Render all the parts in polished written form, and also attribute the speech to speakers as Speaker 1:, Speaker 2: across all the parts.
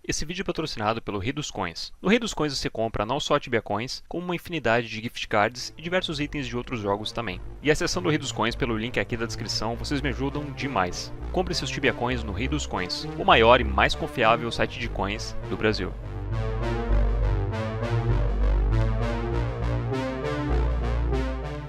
Speaker 1: Esse vídeo é patrocinado pelo Rei dos Coins. No Rei dos Coins você compra não só Tibia Coins, como uma infinidade de gift cards e diversos itens de outros jogos também. E acessando o Rei dos Coins pelo link aqui da descrição, vocês me ajudam demais. Compre seus Tibia Coins no Rei dos Coins, o maior e mais confiável site de coins do Brasil.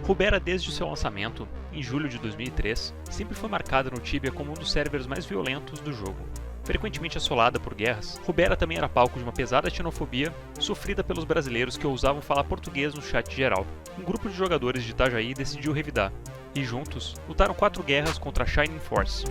Speaker 1: Rubera, desde o seu lançamento, em julho de 2003, sempre foi marcada no Tibia como um dos servers mais violentos do jogo. Frequentemente assolada por guerras, Rubera também era palco de uma pesada xenofobia sofrida pelos brasileiros que ousavam falar português no chat geral. Um grupo de jogadores de Itajaí decidiu revidar, e juntos, lutaram 4 guerras contra a Shining Force.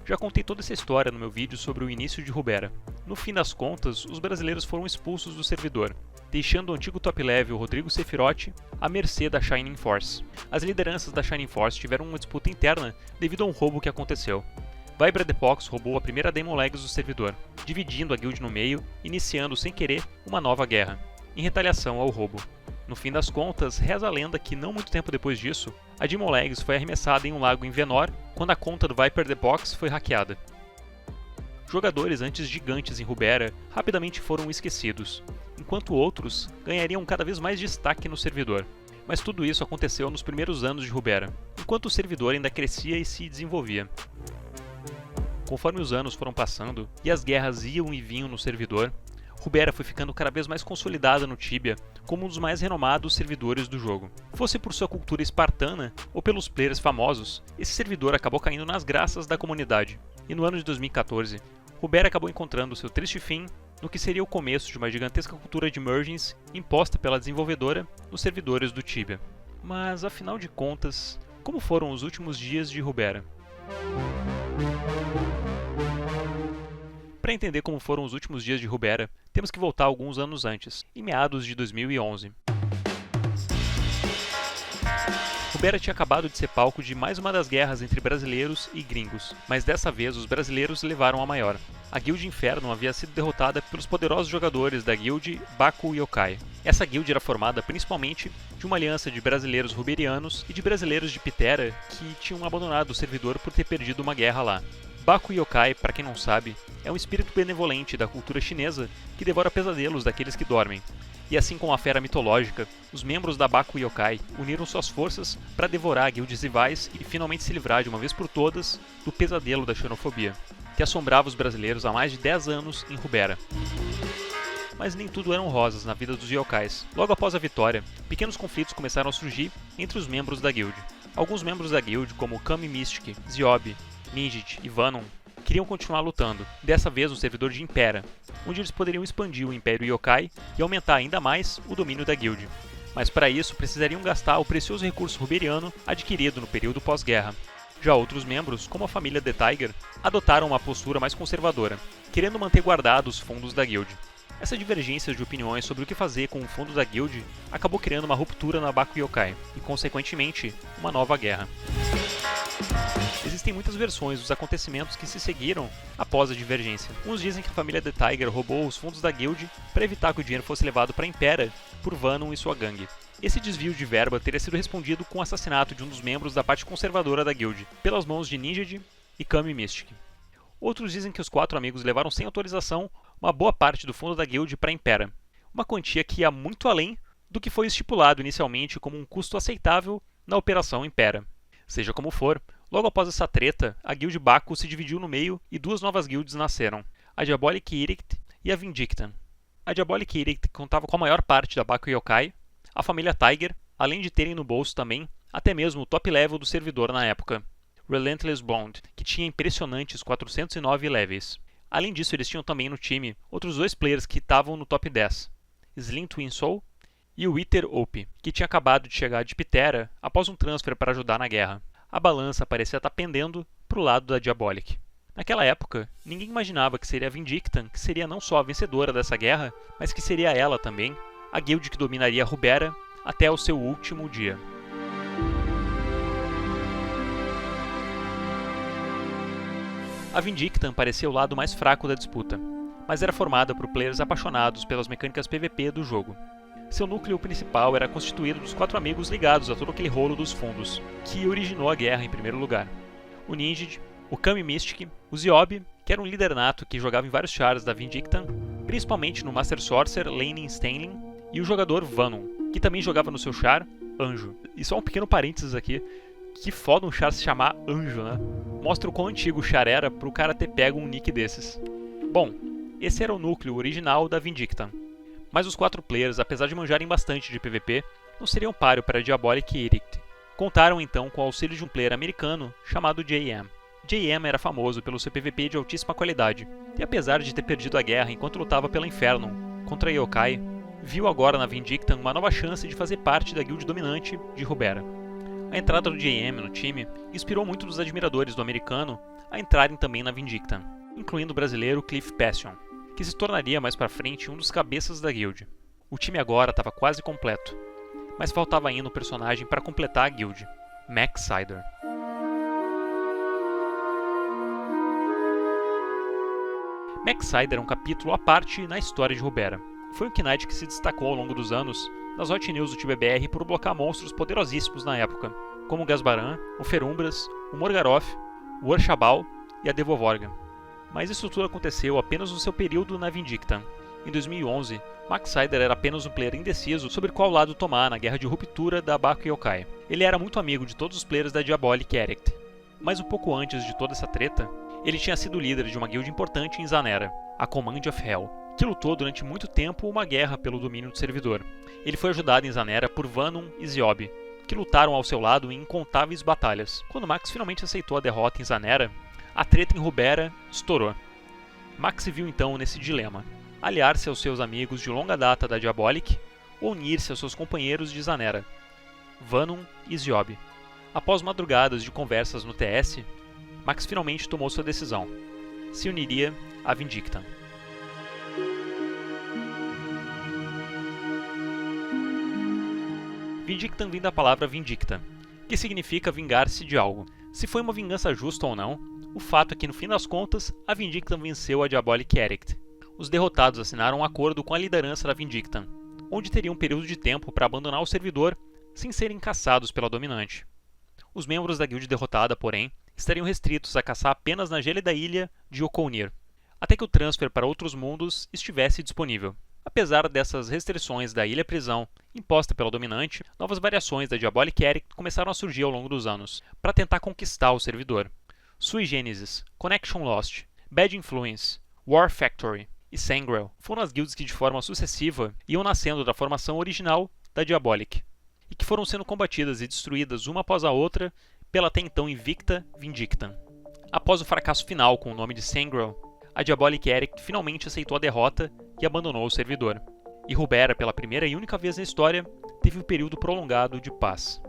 Speaker 1: Já contei toda essa história no meu vídeo sobre o início de Rubera. No fim das contas, os brasileiros foram expulsos do servidor, deixando o antigo top level Rodrigo Sephiroth à mercê da Shining Force. As lideranças da Shining Force tiveram uma disputa interna devido a um roubo que aconteceu. Vibradepox roubou a primeira Demon Legs do servidor, dividindo a guild no meio, iniciando sem querer uma nova guerra, em retaliação ao roubo. No fim das contas, reza a lenda que não muito tempo depois disso, a Demon Legs foi arremessada em um lago em Venor quando a conta do Vibradepox foi hackeada. Jogadores antes gigantes em Rubera rapidamente foram esquecidos, enquanto outros ganhariam cada vez mais destaque no servidor. Mas tudo isso aconteceu nos primeiros anos de Rubera, enquanto o servidor ainda crescia e se desenvolvia. Conforme os anos foram passando e as guerras iam e vinham no servidor, Rubera foi ficando cada vez mais consolidada no Tibia como um dos mais renomados servidores do jogo. Fosse por sua cultura espartana ou pelos players famosos, esse servidor acabou caindo nas graças da comunidade. E no ano de 2014, Rubera acabou encontrando seu triste fim no que seria o começo de uma gigantesca cultura de mergings imposta pela desenvolvedora nos servidores do Tibia. Mas, afinal de contas, como foram os últimos dias de Rubera? Para entender como foram os últimos dias de Rubera, temos que voltar alguns anos antes, em meados de 2011. Rubera tinha acabado de ser palco de mais uma das guerras entre brasileiros e gringos, mas dessa vez os brasileiros levaram a maior. A Guild Inferno havia sido derrotada pelos poderosos jogadores da Guild Baku Yokai. Essa guild era formada principalmente de uma aliança de brasileiros ruberianos e de brasileiros de Pitera que tinham abandonado o servidor por ter perdido uma guerra lá. Baku Yokai, para quem não sabe, é um espírito benevolente da cultura chinesa que devora pesadelos daqueles que dormem. E assim como a fera mitológica, os membros da Baku Yokai uniram suas forças para devorar guilds rivais e finalmente se livrar de uma vez por todas do pesadelo da xenofobia, que assombrava os brasileiros há mais de 10 anos em Rubera. Mas nem tudo eram rosas na vida dos yokais. Logo após a vitória, pequenos conflitos começaram a surgir entre os membros da guild. Alguns membros da guild, como Kami Mystic, Ziob, Ninjit e Vanon, queriam continuar lutando, dessa vez no servidor de Impera, onde eles poderiam expandir o Império Yokai e aumentar ainda mais o domínio da guild. Mas para isso precisariam gastar o precioso recurso ruberiano adquirido no período pós-guerra. Já outros membros, como a família The Tiger, adotaram uma postura mais conservadora, querendo manter guardados os fundos da guild. Essa divergência de opiniões sobre o que fazer com o fundo da guild acabou criando uma ruptura na Baku Yokai e, consequentemente, uma nova guerra. Existem muitas versões dos acontecimentos que se seguiram após a divergência. Uns dizem que a família The Tiger roubou os fundos da guild para evitar que o dinheiro fosse levado para Impera por Vanon e sua gangue. Esse desvio de verba teria sido respondido com o assassinato de um dos membros da parte conservadora da guild, pelas mãos de Ninjid e Kami Mystic. Outros dizem que os 4 amigos levaram sem autorização uma boa parte do fundo da guild para Impera, uma quantia que ia muito além do que foi estipulado inicialmente como um custo aceitável na Operação Impera. Seja como for, logo após essa treta, a Guild Baku se dividiu no meio e 2 novas guilds nasceram, a Diabolic Edict e a Vindicta. A Diabolic Edict contava com a maior parte da Baku Yokai, a família Tiger, além de terem no bolso também até mesmo o top level do servidor na época, Relentless Blonde, que tinha impressionantes 409 levels. Além disso, eles tinham também no time outros 2 players que estavam no top 10, Slim Twin Soul e o Wither Op, que tinha acabado de chegar de Pitera após um transfer para ajudar na guerra. A balança parecia estar pendendo para o lado da Diabolic. Naquela época, ninguém imaginava que seria a Vindicta que seria não só a vencedora dessa guerra, mas que seria ela também, a guild que dominaria Rubera até o seu último dia. A Vindicta parecia o lado mais fraco da disputa, mas era formada por players apaixonados pelas mecânicas PVP do jogo. Seu núcleo principal era constituído dos 4 amigos ligados a todo aquele rolo dos fundos, que originou a guerra em primeiro lugar. O Ninjid, o Kami Mystic, o Ziob, que era um líder nato que jogava em vários chars da Vindicta, principalmente no Master Sorcerer Laning Stanley, e o jogador Vanon, que também jogava no seu char Anjo. E só um pequeno parênteses aqui, que foda um char se chamar Anjo, né? Mostra o quão antigo o char era pro cara ter pego um nick desses. Bom, esse era o núcleo original da Vindicta. Mas os 4 players, apesar de manjarem bastante de PVP, não seriam páreo para Diabolic e Edict. Contaram então com o auxílio de um player americano chamado JM. JM era famoso pelo seu PVP de altíssima qualidade, e apesar de ter perdido a guerra enquanto lutava pela Inferno contra Yokai, viu agora na Vindicta uma nova chance de fazer parte da guild dominante de Rubera. A entrada do JM no time inspirou muito dos admiradores do americano a entrarem também na Vindicta, incluindo o brasileiro Cliff Passion, que se tornaria mais para frente um dos cabeças da guild. O time agora estava quase completo, mas faltava ainda um personagem para completar a guild, Max Sider. Max Sider é um capítulo à parte na história de Rubera. Foi um Knight que se destacou ao longo dos anos nas Hot News do TBBR por blocar monstros poderosíssimos na época, como o Gasbaran, o Ferumbras, o Morgaroth, o Urshabal e a Devovorga. Mas isso tudo aconteceu apenas no seu período na Vindicta. Em 2011, Max Sider era apenas um player indeciso sobre qual lado tomar na guerra de ruptura da Baku Yokai. Ele era muito amigo de todos os players da Diabolic e Edict. Mas um pouco antes de toda essa treta, ele tinha sido líder de uma guild importante em Zanera, a Command of Hell, que lutou durante muito tempo uma guerra pelo domínio do servidor. Ele foi ajudado em Zanera por Vanon e Ziob, que lutaram ao seu lado em incontáveis batalhas. Quando Max finalmente aceitou a derrota em Zanera, a treta em Rubera estourou. Max se viu então nesse dilema: aliar-se aos seus amigos de longa data da Diabolic ou unir-se aos seus companheiros de Zanera, Vanon e Ziob. Após madrugadas de conversas no TS, Max finalmente tomou sua decisão. Se uniria à Vindicta. Vindicta vem da palavra Vindicta, que significa vingar-se de algo. Se foi uma vingança justa ou não, o fato é que no fim das contas, a Vindicta venceu a Diabolic Edict. Os derrotados assinaram um acordo com a liderança da Vindicta, onde teriam um período de tempo para abandonar o servidor sem serem caçados pela dominante. Os membros da guild derrotada, porém, estariam restritos a caçar apenas na gélida ilha de Okounir, até que o transfer para outros mundos estivesse disponível. Apesar dessas restrições da Ilha Prisão imposta pela dominante, novas variações da Diabolic Edict começaram a surgir ao longo dos anos, para tentar conquistar o servidor. Sui Genesis, Connection Lost, Bad Influence, War Factory e Sangrel foram as guilds que de forma sucessiva iam nascendo da formação original da Diabolic, e que foram sendo combatidas e destruídas uma após a outra pela até então invicta Vindicta. Após o fracasso final com o nome de Sangrel, a Diabolic Edict finalmente aceitou a derrota e abandonou o servidor. E Rubera, pela primeira e única vez na história, teve um período prolongado de paz.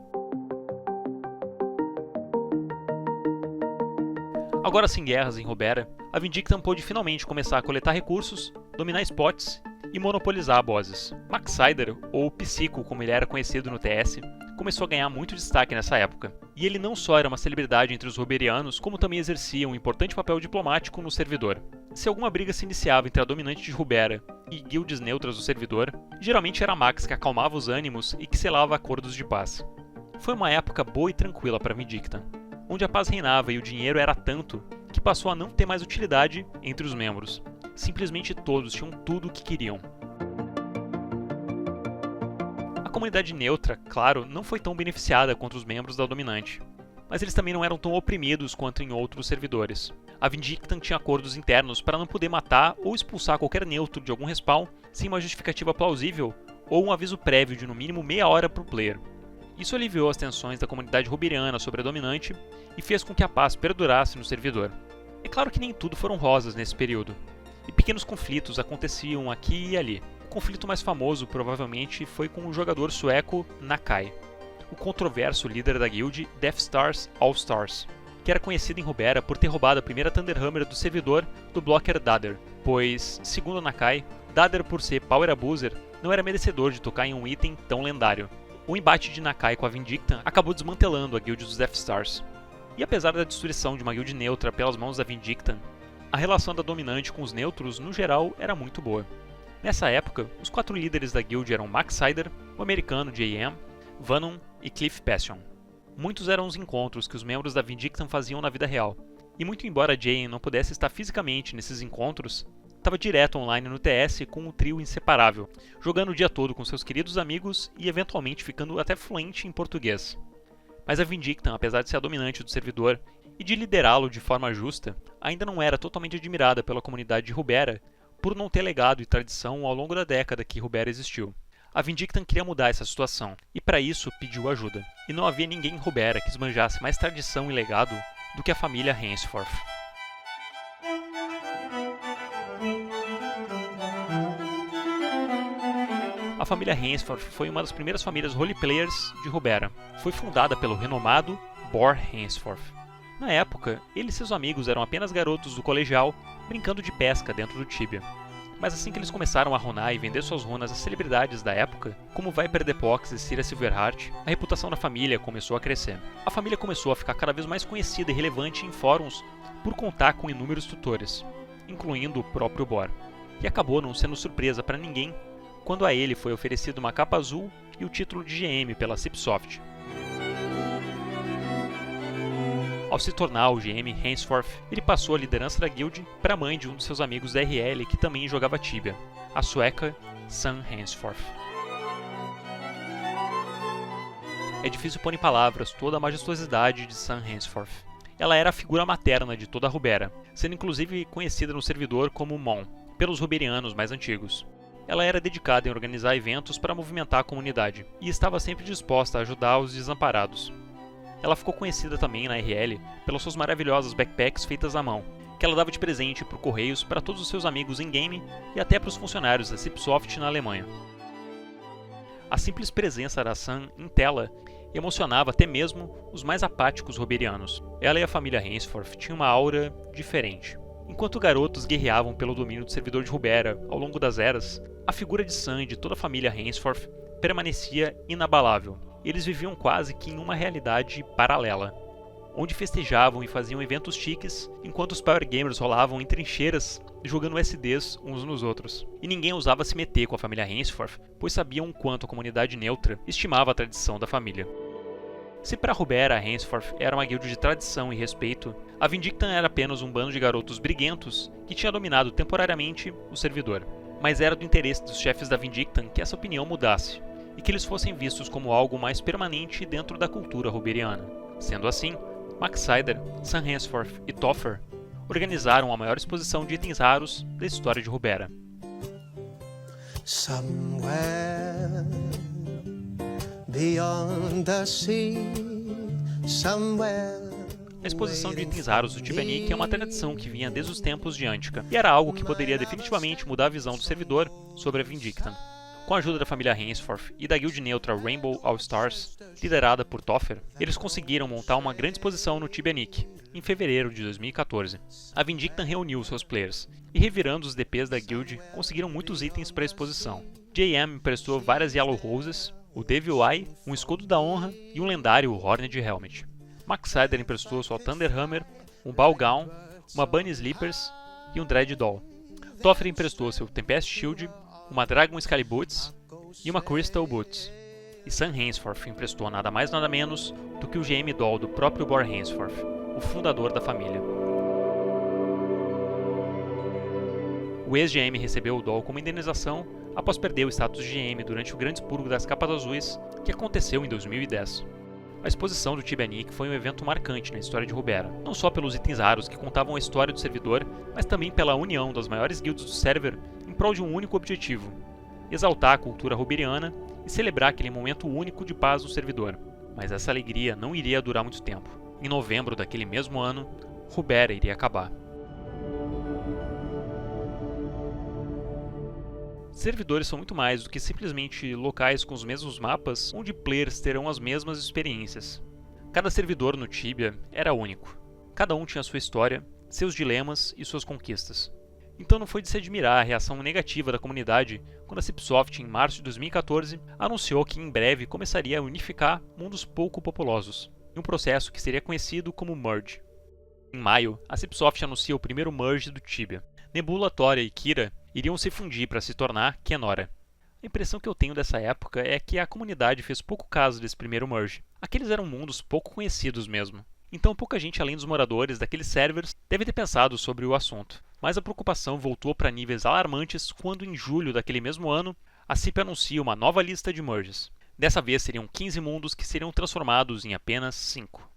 Speaker 1: Agora sem guerras em Rubera, a Vindicta pôde finalmente começar a coletar recursos, dominar spots e monopolizar bosses. Max Sider, ou Psico como ele era conhecido no TS, começou a ganhar muito destaque nessa época. E ele não só era uma celebridade entre os ruberianos, como também exercia um importante papel diplomático no servidor. Se alguma briga se iniciava entre a dominante de Rubera e guilds neutras do servidor, geralmente era Max que acalmava os ânimos e que selava acordos de paz. Foi uma época boa e tranquila para Vindicta, onde a paz reinava e o dinheiro era tanto que passou a não ter mais utilidade entre os membros. Simplesmente todos tinham tudo o que queriam. A comunidade neutra, claro, não foi tão beneficiada contra os membros da dominante, mas eles também não eram tão oprimidos quanto em outros servidores. A Vindicta tinha acordos internos para não poder matar ou expulsar qualquer neutro de algum respawn sem uma justificativa plausível ou um aviso prévio de no mínimo meia hora para o player. Isso aliviou as tensões da comunidade ruberiana sobre a dominante e fez com que a paz perdurasse no servidor. É claro que nem tudo foram rosas nesse período, e pequenos conflitos aconteciam aqui e ali. O conflito mais famoso provavelmente foi com o jogador sueco Nakai, o controverso líder da guild Death Stars All Stars, que era conhecido em Rubera por ter roubado a primeira Thunderhammer do servidor do blocker Dader, pois, segundo Nakai, Dader, por ser Power Abuser, não era merecedor de tocar em um item tão lendário. O embate de Nakai com a Vindicta acabou desmantelando a guild dos Death Stars. E apesar da destruição de uma guild neutra pelas mãos da Vindicta, a relação da dominante com os neutros, no geral, era muito boa. Nessa época, os 4 líderes da guild eram Max Sider, o americano JM, Vanon e Cliff Passion. Muitos eram os encontros que os membros da Vindicta faziam na vida real, E muito embora Jane não pudesse estar fisicamente nesses encontros, estava direto online no TS com um trio inseparável, jogando o dia todo com seus queridos amigos e eventualmente ficando até fluente em português. Mas a Vindicta, apesar de ser a dominante do servidor e de liderá-lo de forma justa, ainda não era totalmente admirada pela comunidade de Ruberia por não ter legado e tradição ao longo da década que Ruberia existiu. A Vindicta queria mudar essa situação, e para isso pediu ajuda. E não havia ninguém em Ruberia que esbanjasse mais tradição e legado do que a família Hainsforth. A família Hainsforth foi uma das primeiras famílias roleplayers de Ruberia. Foi fundada pelo renomado Bor Hainsforth. Na época, ele e seus amigos eram apenas garotos do colegial, brincando de pesca dentro do Tibia. Mas assim que eles começaram a runar e vender suas runas às celebridades da época, como Viper the Pox e Cira Silverheart, a reputação da família começou a crescer. A família começou a ficar cada vez mais conhecida e relevante em fóruns por contar com inúmeros tutores, incluindo o próprio Bor. E acabou não sendo surpresa para ninguém quando a ele foi oferecido uma capa azul e o título de GM pela Cipsoft. Ao se tornar o GM Hainsforth, ele passou a liderança da guild para a mãe de um de seus amigos da RL que também jogava Tibia, a sueca Sun Hainsforth. É difícil pôr em palavras toda a majestosidade de Sun Hainsforth. Ela era a figura materna de toda a Ruberia, sendo inclusive conhecida no servidor como Mon, pelos ruberianos mais antigos. Ela era dedicada em organizar eventos para movimentar a comunidade, e estava sempre disposta a ajudar os desamparados. Ela ficou conhecida também na RL pelas suas maravilhosas backpacks feitas à mão, que ela dava de presente por correios para todos os seus amigos em game e até para os funcionários da Cipsoft na Alemanha. A simples presença da Sun em tela emocionava até mesmo os mais apáticos ruberianos. Ela e a família Hainsforth tinham uma aura diferente. Enquanto garotos guerreavam pelo domínio do servidor de Ruberia ao longo das eras, a figura de Sun e de toda a família Hainsforth permanecia inabalável. Eles viviam quase que em uma realidade paralela, onde festejavam e faziam eventos chiques, enquanto os Power Gamers rolavam em trincheiras, jogando SDs uns nos outros. E ninguém ousava se meter com a família Hainsforth, pois sabiam o quanto a comunidade neutra estimava a tradição da família. Se para Ruberia a Hainsforth era uma guilda de tradição e respeito, a Vindicta era apenas um bando de garotos briguentos que tinha dominado temporariamente o servidor. Mas era do interesse dos chefes da Vindicta que essa opinião mudasse, e que eles fossem vistos como algo mais permanente dentro da cultura ruberiana. Sendo assim, Maxider, Sun Hainsforth e Toffer organizaram a maior exposição de itens raros da história de Ruberia.
Speaker 2: Somewhere beyond the sea, somewhere.
Speaker 1: A exposição de itens raros do Tibia é uma tradição que vinha desde os tempos de Antica, e era algo que poderia definitivamente mudar a visão do servidor sobre a Vindicta. Com a ajuda da família Hainsforth e da guild neutra Rainbow All Stars, liderada por Toffer, eles conseguiram montar uma grande exposição no Tibia em fevereiro de 2014. A Vindicta reuniu seus players, e revirando os DPs da guild, conseguiram muitos itens para a exposição. JM emprestou várias Yellow Roses, o Devil Eye, um escudo da honra e um lendário Horned Helmet. Maxider emprestou sua Thunderhammer, um Ball Gown, uma Bunny Slippers e um Dread Doll. Toffer emprestou seu Tempest Shield, uma Dragon Scaly Boots e uma Crystal Boots. E Sun Hainsforth emprestou nada mais nada menos do que o GM Doll do próprio Bor Hainsforth, o fundador da família. O ex-GM recebeu o Doll como indenização após perder o status de GM durante o grande expurgo das Capas Azuis, que aconteceu em 2010. A exposição do Tibia foi um evento marcante na história de Ruberia, não só pelos itens raros que contavam a história do servidor, mas também pela união das maiores guildas do server em prol de um único objetivo: exaltar a cultura ruberiana e celebrar aquele momento único de paz no servidor. Mas essa alegria não iria durar muito tempo. Em novembro daquele mesmo ano, Ruberia iria acabar. Servidores são muito mais do que simplesmente locais com os mesmos mapas onde players terão as mesmas experiências. Cada servidor no Tibia era único. Cada um tinha sua história, seus dilemas e suas conquistas. Então não foi de se admirar a reação negativa da comunidade quando a Cipsoft, em março de 2014, anunciou que em breve começaria a unificar mundos pouco populosos, em um processo que seria conhecido como Merge. Em maio, a Cipsoft anuncia o primeiro Merge do Tibia. Nebula, Toria e Kira iriam se fundir para se tornar Kenora. A impressão que eu tenho dessa época é que a comunidade fez pouco caso desse primeiro merge. Aqueles eram mundos pouco conhecidos mesmo. Então pouca gente além dos moradores daqueles servers deve ter pensado sobre o assunto. Mas a preocupação voltou para níveis alarmantes quando, em julho daquele mesmo ano, a CIP anuncia uma nova lista de merges. Dessa vez seriam 15 mundos que seriam transformados em apenas 5.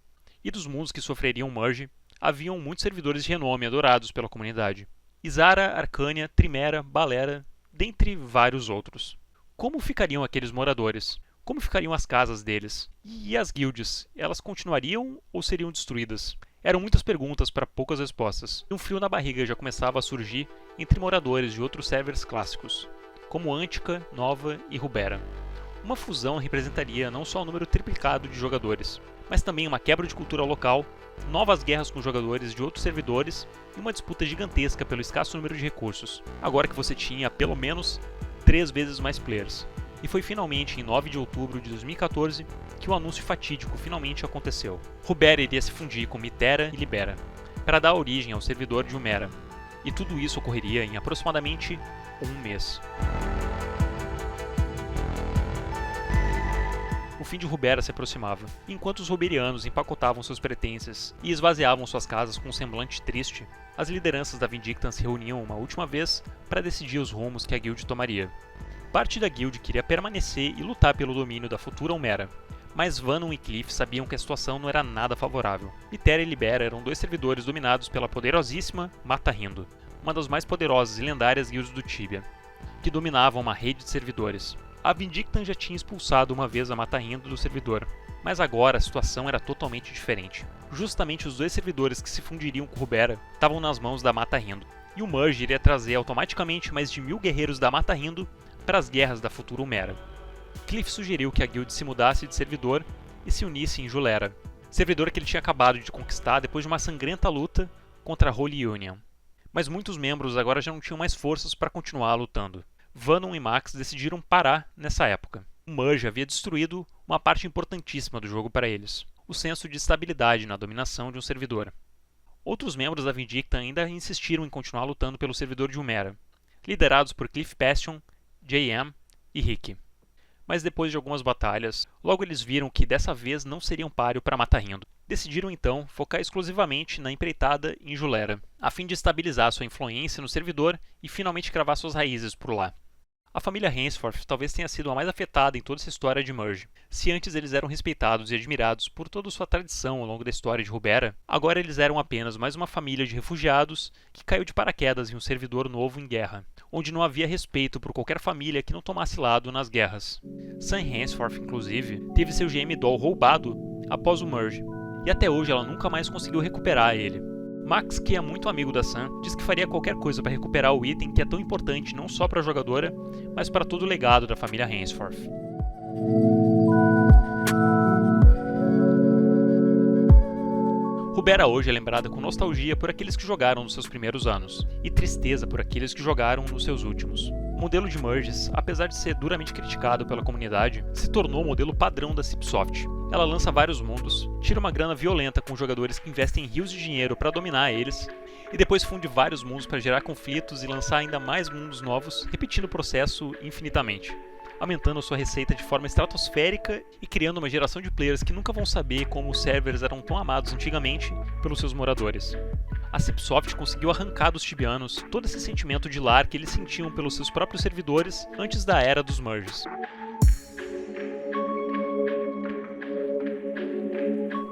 Speaker 1: E dos mundos que sofreriam merge, haviam muitos servidores de renome adorados pela comunidade. Izara, Arcânia, Trimera, Balera, dentre vários outros. Como ficariam aqueles moradores? Como ficariam as casas deles? E as guilds? Elas continuariam ou seriam destruídas? Eram muitas perguntas para poucas respostas. E um frio na barriga já começava a surgir entre moradores de outros servers clássicos, como Antica, Nova e Rubera. Uma fusão representaria não só o número triplicado de jogadores, mas também uma quebra de cultura local, novas guerras com jogadores de outros servidores e uma disputa gigantesca pelo escasso número de recursos, agora que você tinha pelo menos 3 vezes mais players. E foi finalmente em 9 de outubro de 2014 que o anúncio fatídico finalmente aconteceu. Rubera iria se fundir com Mythera e Libera, para dar origem ao servidor de Umera, e tudo isso ocorreria em aproximadamente um mês. O fim de Rubera se aproximava, e enquanto os ruberianos empacotavam seus pertences e esvaziavam suas casas com um semblante triste, as lideranças da Vindicta se reuniam uma última vez para decidir os rumos que a guild tomaria. Parte da guild queria permanecer e lutar pelo domínio da futura Umera, mas Vanum e Cliff sabiam que a situação não era nada favorável. Mythera e Libera eram 2 servidores dominados pela poderosíssima Mata Rindo, uma das mais poderosas e lendárias guilds do Tibia, que dominavam uma rede de servidores. A Vindicta já tinha expulsado uma vez a Mata Rindo do servidor, mas agora a situação era totalmente diferente. Justamente os 2 servidores que se fundiriam com Rubera estavam nas mãos da Mata Rindo, e o merge iria trazer automaticamente mais de 1000 guerreiros da Mata Rindo para as guerras da futura Umera. Cliff sugeriu que a guild se mudasse de servidor e se unisse em Julera, servidor que ele tinha acabado de conquistar depois de uma sangrenta luta contra a Holy Union. Mas muitos membros agora já não tinham mais forças para continuar lutando. Vanum e Max decidiram parar nessa época. O merge havia destruído uma parte importantíssima do jogo para eles, o senso de estabilidade na dominação de um servidor. Outros membros da Vindicta ainda insistiram em continuar lutando pelo servidor de Umera, liderados por Cliff Passion, JM e Rick. Mas depois de algumas batalhas, logo eles viram que dessa vez não seriam páreo para Mata Rindo. Decidiram então focar exclusivamente na empreitada em Julera, a fim de estabilizar sua influência no servidor e finalmente cravar suas raízes por lá. A família Hainsforth talvez tenha sido a mais afetada em toda essa história de merge. Se antes eles eram respeitados e admirados por toda sua tradição ao longo da história de Rubera, agora eles eram apenas mais uma família de refugiados que caiu de paraquedas em um servidor novo em guerra, onde não havia respeito por qualquer família que não tomasse lado nas guerras. Sam Hainsforth, inclusive, teve seu GM Doll roubado após o merge, e até hoje ela nunca mais conseguiu recuperar ele. Max, que é muito amigo da Sam, diz que faria qualquer coisa para recuperar o item que é tão importante não só para a jogadora, mas para todo o legado da família Hainsforth. Rubera hoje é lembrada com nostalgia por aqueles que jogaram nos seus primeiros anos, e tristeza por aqueles que jogaram nos seus últimos. O modelo de merges, apesar de ser duramente criticado pela comunidade, se tornou o modelo padrão da Cipsoft. Ela lança vários mundos, tira uma grana violenta com jogadores que investem rios de dinheiro para dominar eles, e depois funde vários mundos para gerar conflitos e lançar ainda mais mundos novos, repetindo o processo infinitamente, aumentando sua receita de forma estratosférica e criando uma geração de players que nunca vão saber como os servers eram tão amados antigamente pelos seus moradores. A Cipsoft conseguiu arrancar dos tibianos todo esse sentimento de lar que eles sentiam pelos seus próprios servidores antes da era dos merges.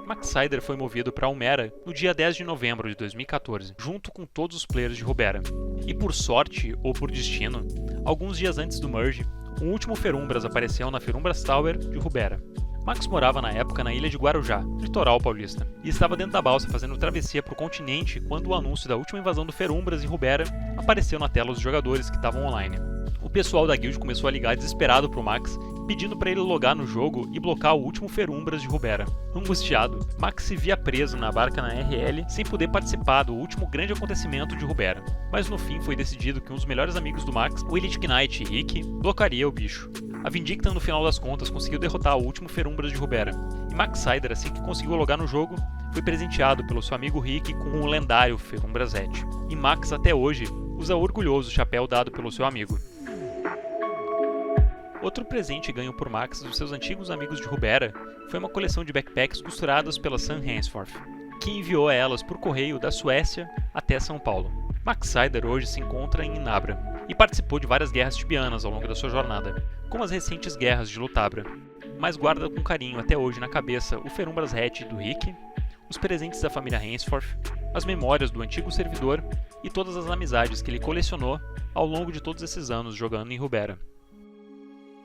Speaker 1: Maxsider foi movido para Umera no dia 10 de novembro de 2014, junto com todos os players de Rubera. E por sorte, ou por destino, alguns dias antes do merge, um último Ferumbras apareceu na Ferumbras Tower de Rubera. Max morava na época na ilha de Guarujá, litoral paulista, e estava dentro da balsa fazendo travessia para o continente quando o anúncio da última invasão do Ferumbras em Rubera apareceu na tela dos jogadores que estavam online. O pessoal da guild começou a ligar desesperado pro Max, pedindo para ele logar no jogo e blocar o último Ferumbras de Rubera. Angustiado, Max se via preso na barca na RL sem poder participar do último grande acontecimento de Rubera. Mas no fim foi decidido que um dos melhores amigos do Max, o Elite Knight Rick, blocaria o bicho. A Vindicta, no final das contas, conseguiu derrotar o último Ferumbras de Rubera. E Maxsider, assim que conseguiu logar no jogo, foi presenteado pelo seu amigo Rick com o lendário Ferumbras Edge. E Max, até hoje, usa orgulhoso o chapéu dado pelo seu amigo. Outro presente ganho por Max dos seus antigos amigos de Rubera foi uma coleção de backpacks costuradas pela Sam Hainsforth, que enviou elas por correio da Suécia até São Paulo. Max Sider hoje se encontra em Inabra e participou de várias guerras tibianas ao longo da sua jornada, como as recentes guerras de Lutabra, mas guarda com carinho até hoje na cabeça o Ferumbras Hatch do Rick, os presentes da família Hainsforth, as memórias do antigo servidor e todas as amizades que ele colecionou ao longo de todos esses anos jogando em Rubera.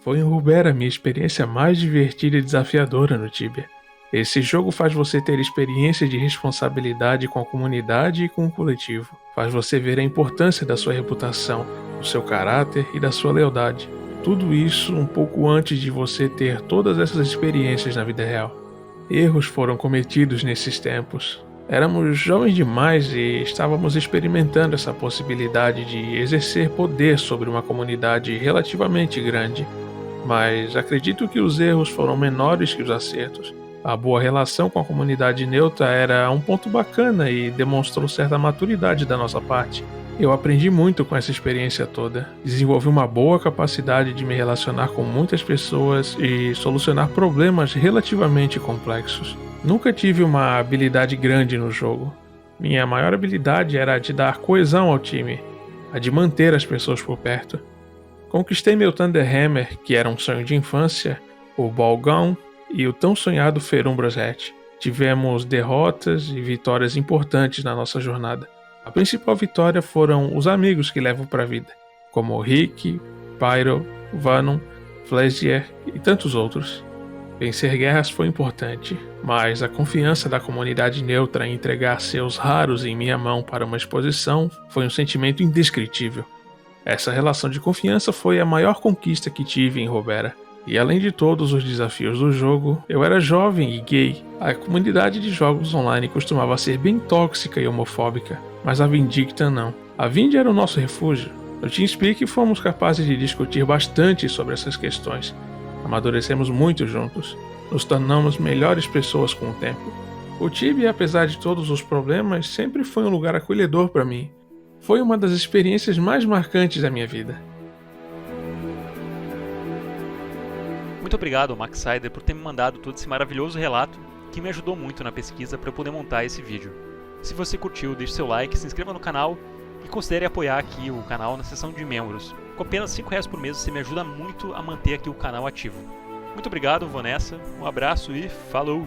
Speaker 3: Foi em Rubera minha experiência mais divertida e desafiadora no Tibia. Esse jogo faz você ter experiência de responsabilidade com a comunidade e com o coletivo. Faz você ver a importância da sua reputação, do seu caráter e da sua lealdade. Tudo isso um pouco antes de você ter todas essas experiências na vida real. Erros foram cometidos nesses tempos. Éramos jovens demais e estávamos experimentando essa possibilidade de exercer poder sobre uma comunidade relativamente grande. Mas acredito que os erros foram menores que os acertos. A boa relação com a comunidade neutra era um ponto bacana e demonstrou certa maturidade da nossa parte. Eu aprendi muito com essa experiência toda. Desenvolvi uma boa capacidade de me relacionar com muitas pessoas e solucionar problemas relativamente complexos. Nunca tive uma habilidade grande no jogo. Minha maior habilidade era a de dar coesão ao time, a de manter as pessoas por perto. Conquistei meu Thunderhammer, que era um sonho de infância, o Balgão e o tão sonhado Ferumbras Hatch. Tivemos derrotas e vitórias importantes na nossa jornada. A principal vitória foram os amigos que levo para a vida, como Rick, Pyro, Vanon, Flezier e tantos outros. Vencer guerras foi importante, mas a confiança da comunidade neutra em entregar seus raros em minha mão para uma exposição foi um sentimento indescritível. Essa relação de confiança foi a maior conquista que tive em Rubera. E além de todos os desafios do jogo, eu era jovem e gay. A comunidade de jogos online costumava ser bem tóxica e homofóbica, mas a Vindicta não. A Vind era o nosso refúgio. No TeamSpeak fomos capazes de discutir bastante sobre essas questões. Amadurecemos muito juntos. Nos tornamos melhores pessoas com o tempo. O Tibia, apesar de todos os problemas, sempre foi um lugar acolhedor para mim. Foi uma das experiências mais marcantes da minha vida.
Speaker 1: Muito obrigado, Max Sider, por ter me mandado todo esse maravilhoso relato que me ajudou muito na pesquisa para eu poder montar esse vídeo. Se você curtiu, deixe seu like, se inscreva no canal e considere apoiar aqui o canal na seção de membros. Com apenas R$5 por mês você me ajuda muito a manter aqui o canal ativo. Muito obrigado, vou nessa, um abraço e falou!